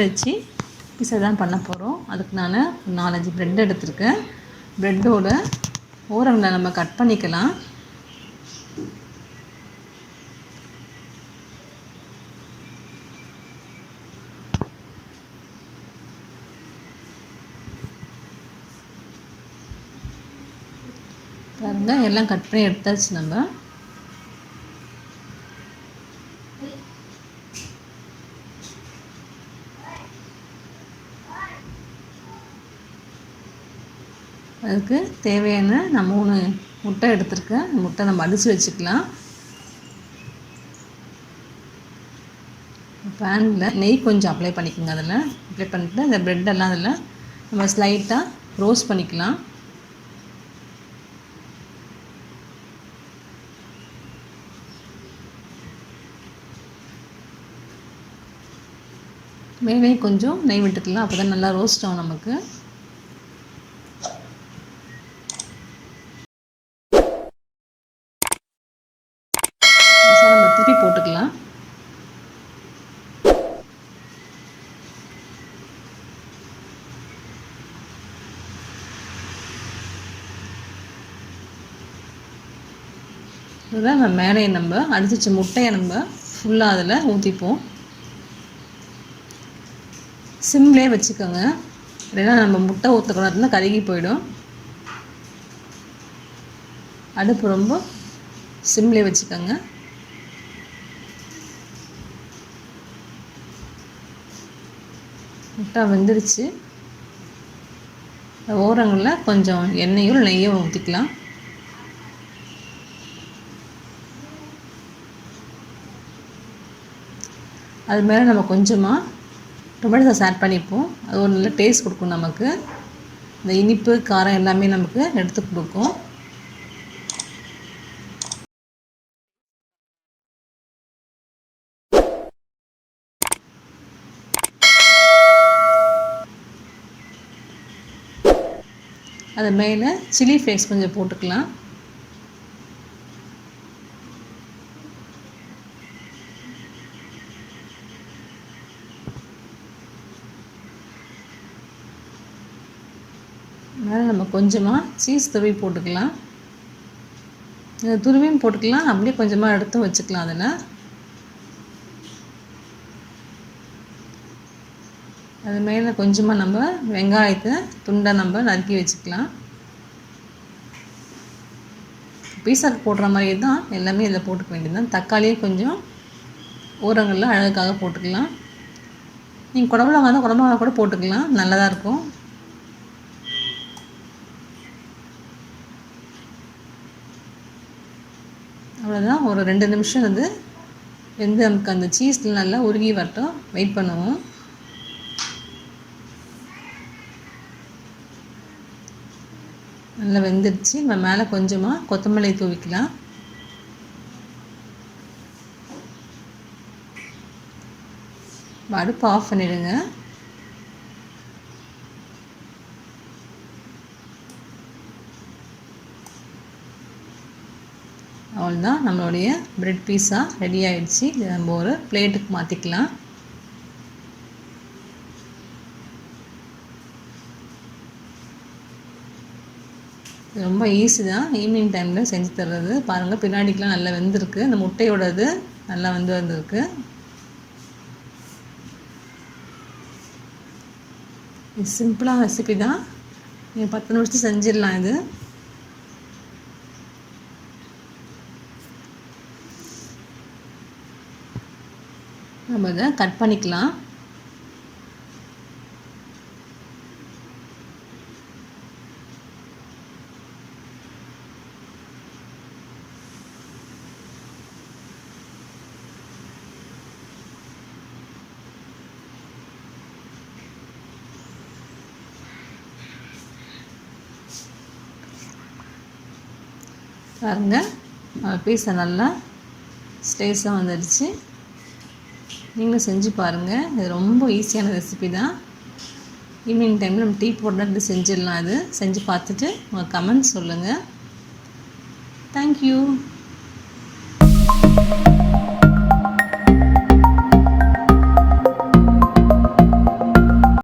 வச்சு பீஸா தான் பண்ண போகிறோம். அதுக்கு நான் 4-5 ப்ரெட் எடுத்திருக்கேன். ப்ரெட்டோட ஓரங்களை நம்ம கட் பண்ணிக்கலாம். பாருங்க, எல்லாம் கட் பண்ணி எடுத்தாச்சு. நம்ம அதுக்கு தேவையான நான் 3 முட்டை எடுத்திருக்கேன். முட்டை நம்ம அடித்து வச்சுக்கலாம். பேனில் நெய் கொஞ்சம் அப்ளை பண்ணிக்கோங்க. அதில் அப்ளை பண்ணிவிட்டு இந்த ப்ரெட்டெல்லாம் அதில் நம்ம ஸ்லைட்டாக ரோஸ்ட் பண்ணிக்கலாம். மேலே கொஞ்சம் நெய் விட்டுக்கலாம். அப்போ தான் நல்லா ரோஸ்ட் ஆகும் நமக்கு. நம்ம திருப்பி போட்டுக்கலாம். இதுதான் நம்ம மேலே நம்ம அடிச்சு வச்ச முட்டையை நம்ம ஃபுல்லாக அதில் ஊற்றிப்போம். சிம்லேயே வச்சுக்கோங்க, இல்லைன்னா நம்ம முட்டை ஊற்றக்கூடாதுன்னா கருகி போயிடும். அடுப்பு ரொம்ப சிம்லேயே வச்சுக்கோங்க. முட்டை வெந்துருச்சு. ஓரங்களில் கொஞ்சம் எண்ணெயோ நெய்யோ ஊற்றிக்கலாம். அது மேலே நம்ம கொஞ்சமாக டொமேட்டோ சாஸ் ஆட் பண்ணிப்போம். அது ஒரு நல்ல டேஸ்ட் கொடுக்கும் நமக்கு. இந்த இனிப்பு காரம் எல்லாமே நமக்கு எடுத்து கொடுக்கும். அது மேலே சில்லி ஃப்ளேக்ஸ் கொஞ்சம் போட்டுக்கலாம். மேலே நம்ம கொஞ்சமாக சீஸ் துருவி போட்டுக்கலாம். துருவியும் போட்டுக்கலாம், அப்படியே கொஞ்சமாக எடுத்து வச்சுக்கலாம். அதில் அது மேலே கொஞ்சமாக நம்ம வெங்காயத்தை துண்டாக நம்ம நறுக்கி வச்சுக்கலாம். பீஸாக்கு போடுற மாதிரியே தான் எல்லாமே இதில் போட்டுக்க வேண்டியது தான். தக்காளியே கொஞ்சம் ஓரங்களில் அழகுக்காக போட்டுக்கலாம். நீங்கள் குடமிளகா தான் குடமிளகா கூட போட்டுக்கலாம், நல்லதாக இருக்கும். அவ்வளோதான். ஒரு 2 நிமிஷம் அது வெந்து நமக்கு அந்த சீஸில் நல்லா உருகி வரட்டும். வெயிட் பண்ணுவோம். நல்லா வெந்துடுச்சு. நம்ம மேலே கொஞ்சமாக கொத்தமல்லி தூவிக்கலாம். அடுப்பு ஆஃப் பண்ணிடுங்க. அவ்வளோதான், நம்மளுடைய பிரெட் பீஸா ரெடி ஆகிடுச்சு. இதை நம்ம ஒரு பிளேட்டுக்கு மாற்றிக்கலாம். ரொம்ப ஈஸி தான், ஈவினிங் டைமில் செஞ்சு தர்றது. பாருங்கள், பின்னாடிக்கெலாம் நல்லா வெந்திருக்கு. அந்த முட்டையோடது நல்லா வந்திருக்கு. இது சிம்பிளான ரெசிபி தான், நீங்கள் 10 நிமிஷத்துக்கு செஞ்சிடலாம். இது நம்ம இதை கட் பண்ணிக்கலாம். பாருங்கள், பீஸை நல்லா ஸ்டேஸாக வந்துடுச்சு. நீங்களும் செஞ்சு பாருங்கள். இது ரொம்ப ஈஸியான ரெசிபி தான். ஈவினிங் டைமில் நம்ம டீ போட்டு செஞ்சிடலாம். இது செஞ்சு பார்த்துட்டு உங்கள் கமெண்ட்ஸ் சொல்லுங்கள். தேங்க்யூ.